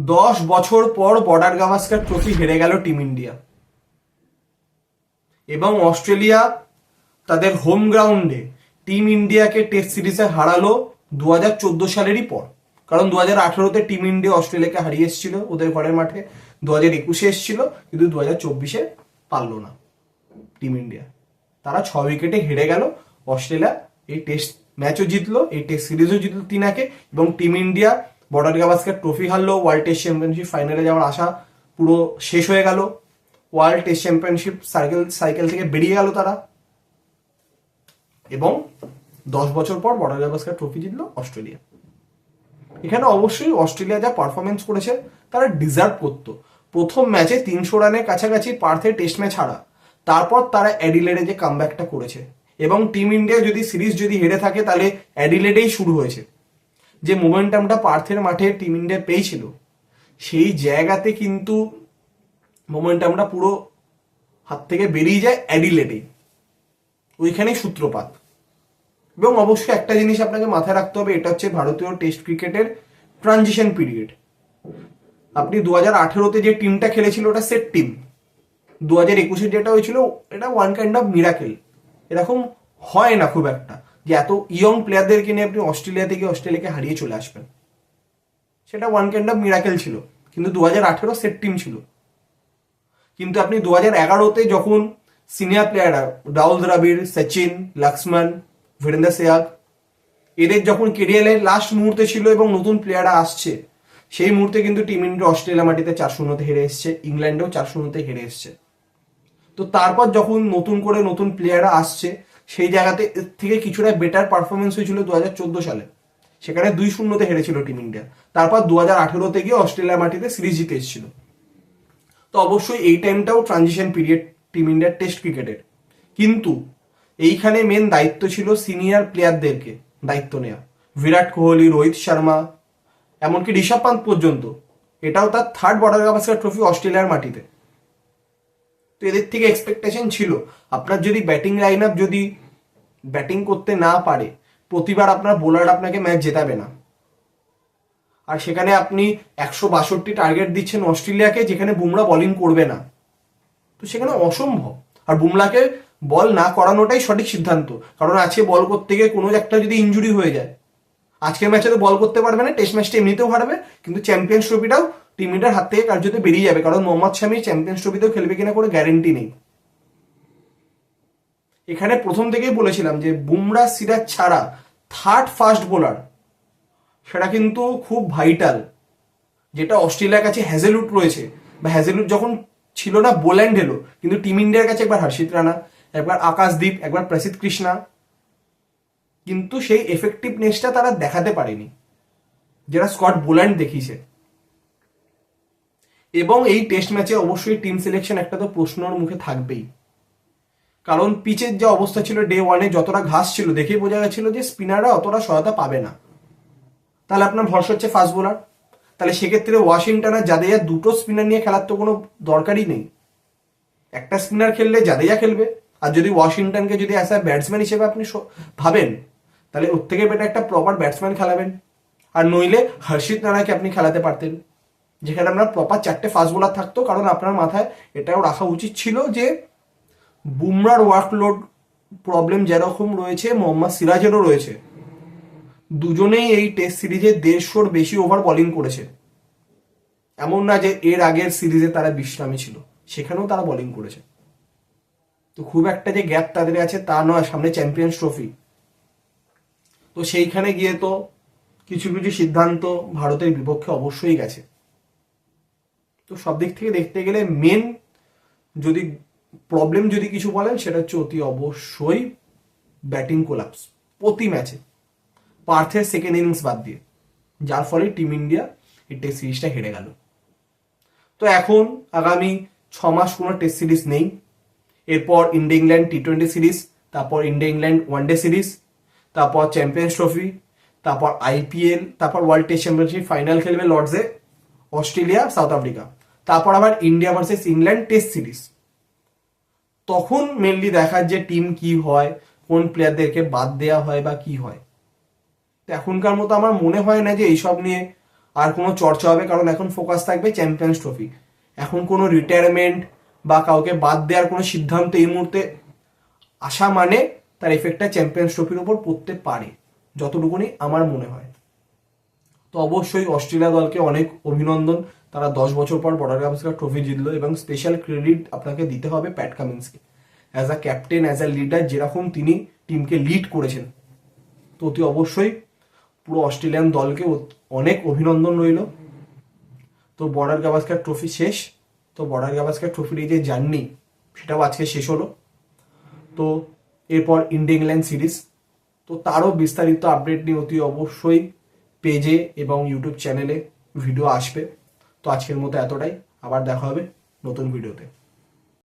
10 বছর পর border Gavaskar trophy হেরে গেল টিম ইন্ডিয়া, এবং অস্ট্রেলিয়া তাদের হোম গ্রাউন্ডে টিম ইন্ডিয়াকে টেস্ট সিরিজে হারালো 2014 সালেরই পর। কারণ 2018-তে টিম ইন্ডিয়া অস্ট্রেলিয়াকে হারিয়ে এসেছিল ওদের ঘরের মাঠে, 2021-এ এসেছিল, কিন্তু 2024-এ পারলো না টিম ইন্ডিয়া। তারা 6 উইকেটে হেরে গেল। অস্ট্রেলিয়া এই টেস্ট ম্যাচও জিতলো, এই টেস্ট সিরিজও জিতলো 3-1, এবং team India Border Gavaskar trophy হারলো। ওয়ার্ল্ড টেস্ট চ্যাম্পিয়নশিপ ফাইনালে যাওয়ার আশা পুরো শেষ হয়ে গেল। ওয়ার্ল্ড টেস্ট চ্যাম্পিয়নশিপ সাইকেল থেকে বেরিয়ে গেল তারা, এবং 10 বছর পর বর্ডার গাভাস্কার ট্রফি জিতলো অস্ট্রেলিয়া। এখানে অবশ্যই অস্ট্রেলিয়া যা পারফরমেন্স করেছে তারা ডিজার্ভ করতো। প্রথম ম্যাচে 300 রানের কাছাকাছি পার্থে টেস্ট ম্যাচ হারা, তারপর তারা অ্যাডিলেডে যে কামব্যাকটা করেছে, এবং টিম ইন্ডিয়া যদি সিরিজ যদি হেরে থাকে তাহলে অ্যাডিলেডেই শুরু হয়েছে। যে মোমেন্টামটা পার্থের মাঠে টিম ইন্ডিয়া পেয়েছিল, সেই জায়গাতে কিন্তু মোমেন্টামটা পুরো হাত থেকে বেরিয়ে যায় অ্যাডিলেডেই, ওইখানেই সূত্রপাত। এবং অবশ্যই একটা জিনিস আপনাকে মাথায় রাখতে হবে, এটা হচ্ছে ভারতীয় টেস্ট ক্রিকেটের ট্রানজিশন পিরিয়ড। আপনি 2018-তে যে টিমটা খেলেছিল ওটা সেট টিম, 2021-এ যেটা হয়েছিল এটা ওয়ান কাইন্ড অফ মিরাকেল। এরকম হয় না খুব একটা যে এত ইয়ং প্লেয়ারদেরকে নিয়ে আপনি অস্ট্রেলিয়া থেকে অস্ট্রেলিয়াকে হারিয়ে চলে আসবেন, সেটা ওয়ান কাইন্ড অফ মিরাকেল ছিল। কিন্তু 2018 সেট টিম ছিল। কিন্তু আপনি 2011-তে যখন সিনিয়র প্লেয়াররা রাহুল দ্রাবিড়, সচিন, লক্ষ্মণ, বীরেন্দ্র সেহবাগ এদের যখন কেরিয়ারের লাস্ট মুহূর্তে ছিল এবং নতুন প্লেয়াররা আসছে, সেই মুহূর্তে কিন্তু টিম ইন্ডিয়া অস্ট্রেলিয়া মাটিতে 4-0-তে হেরে এসছে, ইংল্যান্ডেও 4-0-তে হেরে এসছে। তো তারপর যখন নতুন করে নতুন প্লেয়াররা আসছে, সেই জায়গাতে এর থেকে কিছুটা বেটার পারফরমেন্স হয়েছিল 2014 সালে, সেখানে 2-0-তে হেরেছিল টিম ইন্ডিয়া। তারপর 2018-তে গিয়ে অস্ট্রেলিয়ার মাটিতে সিরিজ জিতে এসেছিল। তো অবশ্যই এই টাইমটাও ট্রানজিশন পিরিয়ড টিম ইন্ডিয়ার টেস্ট ক্রিকেটের। কিন্তু এইখানে মেন দায়িত্ব ছিল সিনিয়র প্লেয়ারদেরকে দায়িত্ব নেওয়া। বিরাট কোহলি, রোহিত শর্মা, এমনকি ঋষভ পান্ত পর্যন্ত, এটাও তার থার্ড বর্ডার গাভাস্কার ট্রফি অস্ট্রেলিয়ার মাটিতে। তো এদের থেকে এক্সপেকটেশন ছিল, আপনার যদি ব্যাটিং লাইন আপ যদি ব্যাটিং করতে না পারে, প্রতিবার আপনার বোলার আপনাকে ম্যাচ জেতাবে না। আর সেখানে আপনি 162 টার্গেট দিচ্ছেন অস্ট্রেলিয়াকে, যেখানে বুমরা বোলিং করবে না, তো সেখানে অসম্ভব। আর বুমরাকে বল না করানোটাই সঠিক সিদ্ধান্ত, কারণ আজকে বল করতে গিয়ে কোনো একটা যদি ইনজুরি হয়ে যায়, আজকের ম্যাচে তো বল করতে পারবে না, টেস্ট ম্যাচটা এমনিতেও হারবে, কিন্তু চ্যাম্পিয়ন্স ট্রফিটাও টিম ইন্ডিয়ার হাত থেকে কার্যত বেরিয়ে যাবে, কারণ মোহাম্মদ শামি চ্যাম্পিয়ন্স ট্রফিতেও খেলবে কিনা কোনো গ্যারেন্টি নেই। এখানে প্রথম থেকেই বলেছিলাম যে বুমরা, সিরাজ ছাড়া থার্ড ফাস্ট বোলার, সেটা কিন্তু খুব ভাইটাল। যেটা অস্ট্রেলিয়ার কাছে হ্যাজেলউড রয়েছে, বা হ্যাজেলউড যখন ছিল না বোল্যান্ড এলো, কিন্তু টিম ইন্ডিয়ার কাছে একবার হর্ষিত রানা, একবার আকাশদীপ, একবার প্রসিদ্ধ কৃষ্ণা, কিন্তু সেই এফেক্টিভনেসটা তারা দেখাতে পারেনি যেটা স্কট বোল্যান্ড দেখিয়েছে। এবং এই টেস্ট ম্যাচে অবশ্যই টিম সিলেকশন একটা তো প্রশ্নর মুখে থাকবেই, কারণ পিচের যে অবস্থা ছিল ডে ওয়ানে, যতটা ঘাস ছিল দেখেই বোঝা গেছিল যে স্পিনাররা অতটা সহায়তা পাবে না। তাহলে আপনার ভরসা হচ্ছে ফাস্ট বোলার, তাহলে সেক্ষেত্রে ওয়াশিংটন আর জাদেজা দুটো স্পিনার নিয়ে খেলার তো কোনো দরকারই নেই। একটা স্পিনার খেললে জাদেজা খেলবে, আর যদি ওয়াশিংটনকে যদি অ্যাজ আ ব্যাটসম্যান হিসেবে আপনি ভাবেন, তাহলে ওর থেকে বেটার একটা প্রপার ব্যাটসম্যান খেলাবেন। আর নইলে হর্ষিত রানাকে আপনি খেলাতে পারতেন, যেখানে আপনার প্রপার 4টে ফাস্ট বোলার থাকতো। কারণ আপনার মাথায় এটাও রাখা উচিত ছিল যে বুমরার ওয়ার্কলোড প্রবলেম যেরকম রয়েছে, মোহাম্মদ সিরাজেরও রয়েছে। দুজনেই এই টেস্ট সিরিজে 150-র বেশি ওভার বোলিং করেছে। এমন না যে এর আগের সিরিজে তারা বিশ্রামে ছিল, সেখানেও তারা বোলিং করেছে। তো খুব একটা যে গ্যাপ তাদের আছে তা নয়, সামনে চ্যাম্পিয়ন্স ট্রফি। তো সেইখানে গিয়ে তো কিছু কিছু সিদ্ধান্ত ভারতের বিপক্ষে অবশ্যই গেছে। তো সব দিক থেকে দেখতে গেলে মেন যদি প্রবলেম যদি কিছু বলেন, সেটা হচ্ছে অতি অবশ্যই ব্যাটিং কোলাপস প্রতি ম্যাচে, পার্থের সেকেন্ড ইনিংস বাদ দিয়ে, যার ফলে টিম ইন্ডিয়া এই টেস্ট সিরিজটা হেরে গেল। তো এখন আগামী 6 মাস কোনো টেস্ট সিরিজ নেই। এরপর ইন্ডিয়া ইংল্যান্ড টি20 সিরিজ, তারপর ইন্ডিয়া ইংল্যান্ড ওয়ানডে সিরিজ, তারপর চ্যাম্পিয়ন্স ট্রফি, তারপর আইপিএল, তারপর ওয়ার্ল্ড টেস্ট চ্যাম্পিয়নশিপ ফাইনাল খেলবে লর্ডসে অস্ট্রেলিয়া, সাউথ আফ্রিকা, তারপর আবার India versus England test series. তখন মেনলি দেখার যে টিম কি হয়, কোন প্লেয়ারদেরকে বাদ দেওয়া হয় বা কি হয়। তো এখনকার মতো আমার মনে হয় না যে এইসব নিয়ে আর কোনো চর্চা হবে, কারণ এখন ফোকাস থাকবে চ্যাম্পিয়ন্স ট্রফি। এখন কোনো রিটায়ারমেন্ট বা কাউকে বাদ দেওয়ার কোনো সিদ্ধান্ত এই মুহূর্তে আসা মানে তার এফেক্টটা চ্যাম্পিয়ন্স ট্রফির উপর পড়তে পারে, যতটুকুনি আমার মনে হয়। তো অবশ্যই অস্ট্রেলিয়া দলকে অনেক অভিনন্দন, তারা 10 বছর পর বর্ডার গাভাস্কার ট্রফি জিতলো, এবং স্পেশাল ক্রেডিট আপনাকে দিতে হবে প্যাট কামিন্সকে as a captain, as a leader, যেরকম তিনি টিমকে লিড করেছেন। তো অতি অবশ্যই পুরো অস্ট্রেলিয়ান দলকে অনেক অভিনন্দন রইল। তো বর্ডার গাভাস্কার ট্রফি শেষ। তো বর্ডার গাভাস্কার ট্রফির এই যে জার্নি, সেটাও আজকে শেষ হলো। তো এরপর ইন্ডিয়া ইংল্যান্ড সিরিজ, তো তারও বিস্তারিত আপডেট নিয়ে অতি অবশ্যই পেজে এবং ইউটিউব চ্যানেলে ভিডিও আসবে। তো আজকের মতো এতটাই, আবার দেখা হবে নতুন ভিডিওতে।